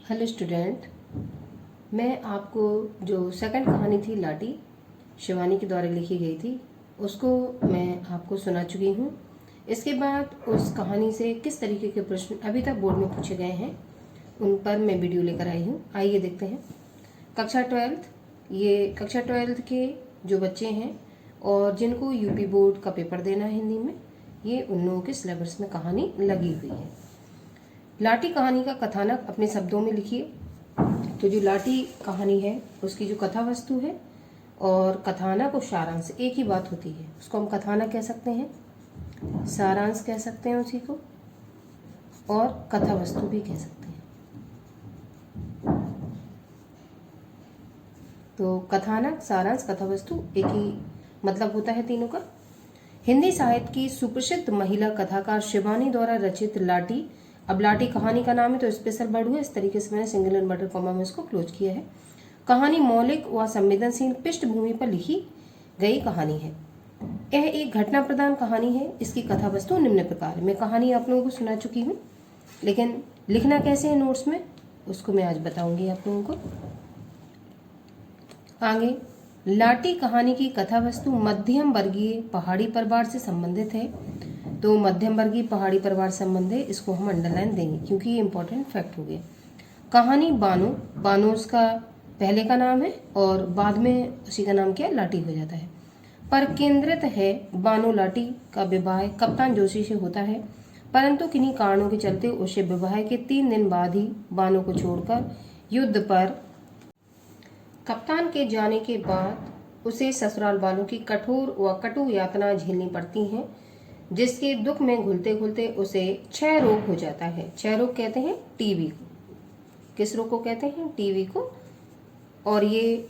Hello student, मैं आपको जो सेकंड कहानी थी लाटी शिवानी के द्वारा लिखी गई थी उसको मैं आपको सुना चुकी हूँ। इसके बाद उस कहानी से किस तरीके के प्रश्न अभी तक बोर्ड में पूछे गए हैं उन पर मैं वीडियो लेकर आई हूँ। आइए देखते हैं। कक्षा 12th, ये कक्षा 12th के जो बच्चे हैं और जिनको यूपी बोर्ड का पेपर देना है हिंदी में, ये उन लोगों के सिलेबस में कहानी लगी हुई है। लाटी कहानी का कथानक अपने शब्दों में लिखिए। तो जो लाटी कहानी है उसकी जो कथा वस्तु है और कथानक और सारांश एक ही बात होती है, उसको हम कथानक कह सकते हैं, सारांश कह सकते हैं उसी को, और कथा वस्तु भी कह सकते हैं। तो कथानक, सारांश, कथा वस्तु एक ही मतलब होता है तीनों का। हिंदी साहित्य की सुप्रसिद्ध महिला कथाकार शिवानी द्वारा रचित लाटी, अब लाटी कहानी का नाम है तो स्पेशल वर्ड हुआ, इस तरीके से मैंने सिंगल इन्वर्टेड कॉमा में इसको क्लोज किया है। कहानी मौलिक व संवेदनशील पृष्ठभूमि पर लिखी गई कहानी है। यह एक घटना प्रधान कहानी है। इसकी कथा वस्तु निम्न प्रकार है। मैं कहानी आप लोगों को सुना चुकी हूँ, लेकिन लिखना कैसे है नोट्स में उसको मैं आज बताऊंगी आप लोगों को आगे। लाटी कहानी की कथा वस्तु मध्यम वर्गीय पहाड़ी परिवार से संबंधित है। तो मध्यम वर्गीय पहाड़ी परिवार संबंध है, इसको हम अंडरलाइन देंगे क्योंकि ये इंपॉर्टेंट फैक्ट हो गया। कहानी बानो, बानो उसका पहले का नाम है और बाद में उसी का नाम क्या लाटी हो जाता है, पर केंद्रित है। बानो लाटी का विवाह कप्तान जोशी से होता है, परंतु किन्हीं कारणों के चलते उसे विवाह के 3 दिन बाद ही बानो को छोड़कर युद्ध पर कप्तान के जाने के बाद उसे ससुराल वालों की कठोर व कटु यातना झेलनी पड़ती हैं, जिसके दुख में घुलते घुलते उसे क्षय रोग हो जाता है। क्षय रोग कहते हैं टीबी को। किस रोग को कहते हैं? टीबी को। और ये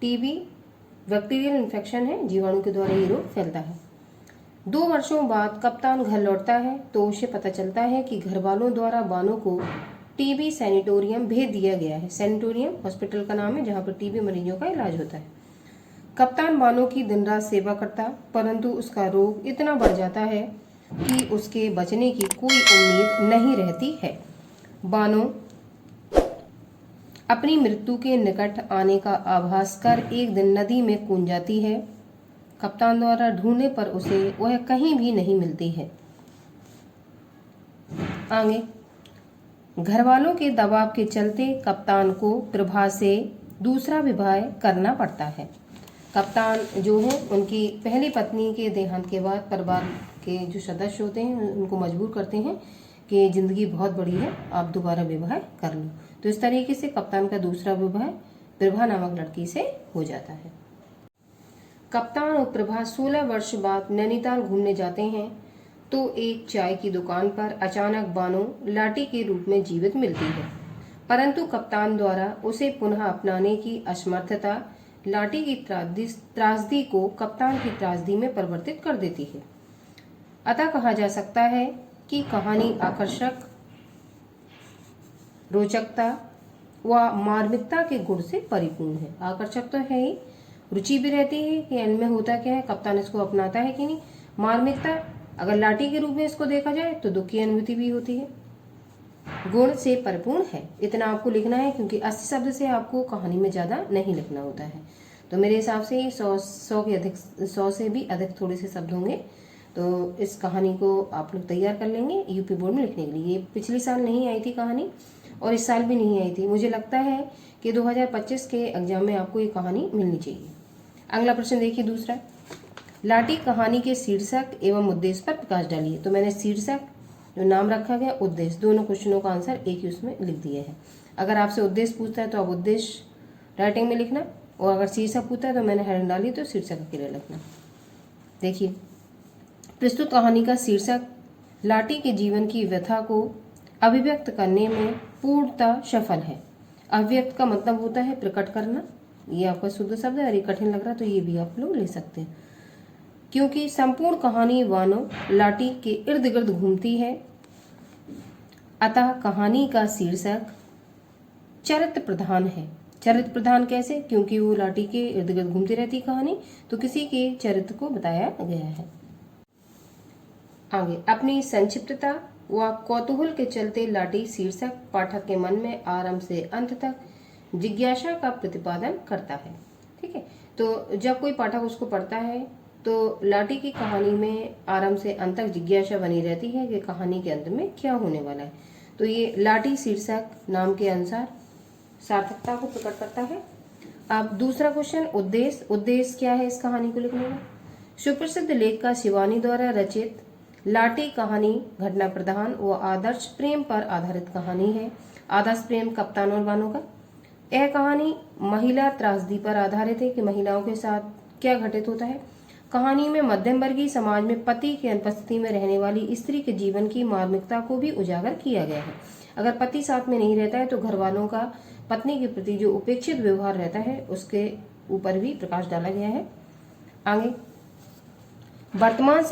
टीबी बैक्टीरियल इन्फेक्शन है, जीवाणु के द्वारा ये रोग फैलता है। 2 वर्षों बाद कप्तान घर लौटता है तो उसे पता चलता है कि घर वालों द्वारा बानो को टीबी सैनिटोरियम भेज दिया गया है। सैनिटोरियम हॉस्पिटल का नाम है जहाँ पर टीबी मरीजों का इलाज होता है। कप्तान बानो की दिन रात सेवा करता, परंतु उसका रोग इतना बढ़ जाता है कि उसके बचने की कोई उम्मीद नहीं रहती है। बानो अपनी मृत्यु के निकट आने का आभास कर एक दिन नदी में कूद जाती है। कप्तान द्वारा ढूंढने पर उसे वह कहीं भी नहीं मिलती है। आगे, घर वालों के दबाव के चलते कप्तान को प्रभा से दूसरा विवाह करना पड़ता है। कप्तान जो है उनकी पहली पत्नी के देहांत के बाद परिवार के जो सदस्य होते हैं उनको मजबूर करते हैं कि जिंदगी बहुत बड़ी है, आप दोबारा विवाह कर लो। तो इस तरीके से कप्तान का दूसरा विवाह प्रभा नामक लड़की से हो जाता है। कप्तान और प्रभा 16 वर्ष बाद नैनीताल घूमने जाते हैं तो एक चाय की दुकान पर अचानक बानो लाटी के रूप में जीवित मिलती है, परंतु कप्तान द्वारा उसे पुनः अपनाने की असमर्थता लाटी की त्रासदी को कप्तान की त्रासदी में परिवर्तित कर देती है। अतः कहा जा सकता है कि कहानी आकर्षक, रोचकता व मार्मिकता के गुण से परिपूर्ण है। आकर्षक तो है ही, रुचि भी रहती है कि एंड में होता क्या है, कप्तान इसको अपनाता है कि नहीं। मार्मिकता, अगर लाटी के रूप में इसको देखा जाए तो दुख की अनुभूति भी होती है। गुण से परिपूर्ण है, इतना आपको लिखना है क्योंकि 80 शब्द से आपको कहानी में ज्यादा नहीं लिखना होता है। तो मेरे हिसाब से 100 से भी अधिक थोड़े से शब्द होंगे। तो इस कहानी को आप लोग तैयार कर लेंगे यूपी बोर्ड में लिखने के लिए। ये पिछले साल नहीं आई थी कहानी और इस साल भी नहीं आई थी। मुझे लगता है कि 2025 के एग्जाम में आपको ये कहानी मिलनी चाहिए। अगला प्रश्न देखिए, दूसरा, लाटी कहानी के शीर्षक एवं उद्देश्य पर प्रकाश डालिए। तो मैंने शीर्षक जो नाम रखा गया, उद्देश्य, दोनों क्वेश्चनों का आंसर एक ही उसमें लिख दिया है। अगर आपसे उद्देश्य पूछता है तो आप उद्देश्य राइटिंग में लिखना, और अगर शीर्षक पूछता है तो मैंने हेडिंग डाली तो शीर्षक अकेले लिखना। देखिए, प्रस्तुत कहानी का शीर्षक लाटी के जीवन की व्यथा को अभिव्यक्त करने में पूर्णतः सफल है। अभिव्यक्त का मतलब होता है प्रकट करना, ये आपका शुद्ध शब्द है। अरे कठिन लग रहा तो ये भी आप लोग ले सकते हैं, क्योंकि संपूर्ण कहानी वानो लाटी के इर्द गिर्द घूमती है। अतः कहानी का शीर्षक चरित्र प्रधान है। चरित्र प्रधान कैसे? क्योंकि वो लाटी के इर्द गिर्द घूमती रहती कहानी, तो किसी के चरित्र को बताया गया है। आगे, अपनी संक्षिप्तता व कौतूहल के चलते लाटी शीर्षक पाठक के मन में आरंभ से अंत तक जिज्ञासा का प्रतिपादन करता है। ठीक है, तो जब कोई पाठक उसको पढ़ता है तो लाटी की कहानी में आरंभ से अंत तक जिज्ञासा बनी रहती है कि कहानी के अंत में क्या होने वाला है। तो ये लाटी शीर्षक नाम के अनुसार सार्थकता को प्रकट करता है। अब दूसरा क्वेश्चन, उद्देश्य। उद्देश्य क्या है इस कहानी को लिखने का? सुप्रसिद्ध लेखिका शिवानी द्वारा रचित लाटी कहानी घटना प्रधान व आदर्श प्रेम पर आधारित कहानी है। आदर्श प्रेम कप्तान और बानो का। यह कहानी महिला त्रासदी पर आधारित है कि महिलाओं के साथ क्या घटित होता है। कहानी में मध्यम वर्गीय समाज में पति की अनुपस्थिति में रहने वाली स्त्री के जीवन की मार्मिकता को भी उजागर किया गया है। अगर पति साथ में नहीं रहता है तो घर वालों का पत्नी के प्रति जो उपेक्षित व्यवहार रहता है उसके ऊपर भी प्रकाश डाला गया है। आगे, वर्तमान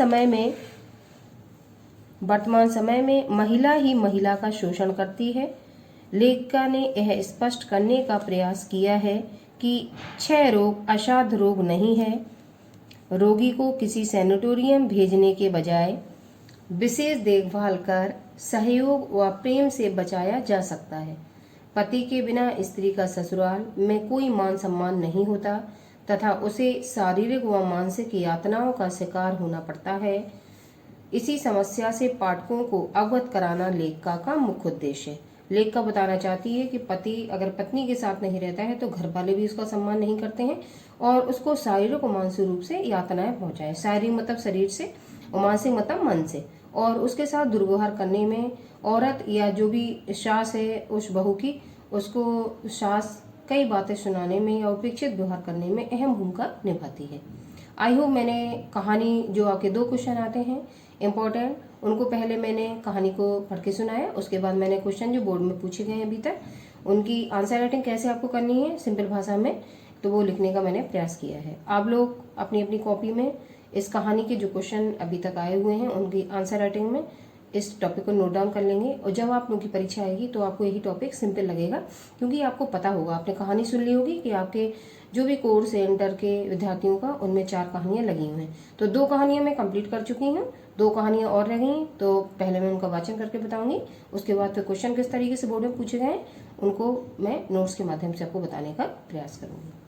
समय में महिला ही महिला का शोषण करती है। लेखिका ने यह स्पष्ट करने का प्रयास किया है कि क्षय रोग असाध्य रोग नहीं है। रोगी को किसी सैनिटोरियम भेजने के बजाय विशेष देखभाल कर सहयोग व प्रेम से बचाया जा सकता है। पति के बिना स्त्री का ससुराल में कोई मान सम्मान नहीं होता तथा उसे शारीरिक व मानसिक यातनाओं का शिकार होना पड़ता है। इसी समस्या से पाठकों को अवगत कराना लेखिका का मुख्य उद्देश्य है। लेखिका बताना चाहती है कि पति अगर पत्नी के साथ नहीं रहता है तो घर वाले भी उसका सम्मान नहीं करते हैं और उसको शारीरिक और मानसिक रूप से यातनाएं पहुंचाए। शारीरिक मतलब शरीर से और मानसिक मतलब मन से, और उसके साथ दुर्व्यवहार करने में औरत या जो भी सास है उस बहू की, उसको सास कई बातें सुनाने में या उपेक्षित व्यवहार करने में अहम भूमिका निभाती है। आई होप मैंने कहानी, जो आपके 2 क्वेश्चन आते हैं इम्पोर्टेंट, उनको पहले मैंने कहानी को पढ़ के सुनाया, उसके बाद मैंने क्वेश्चन जो बोर्ड में पूछे गए हैं अभी तक उनकी आंसर राइटिंग कैसे आपको करनी है सिंपल भाषा में, तो वो लिखने का मैंने प्रयास किया है। आप लोग अपनी अपनी कॉपी में इस कहानी के जो क्वेश्चन अभी तक आए हुए हैं उनकी आंसर राइटिंग में इस टॉपिक को नोट डाउन कर लेंगे, और जब आप लोगों की परीक्षा आएगी तो आपको यही टॉपिक सिंपल लगेगा, क्योंकि आपको पता होगा, आपने कहानी सुन ली होगी कि आपके जो भी कोर्स है इंटर के विद्यार्थियों का, उनमें 4 कहानियां लगी हुई हैं। तो 2 कहानियां मैं कंप्लीट कर चुकी हूँ, 2 कहानियां और रह गई। तो पहले मैं उनका वाचन करके बताऊंगी, उसके बाद फिर क्वेश्चन किस तरीके से बोर्ड में पूछे गए उनको मैं नोट्स के माध्यम से आपको बताने का प्रयास करूंगी।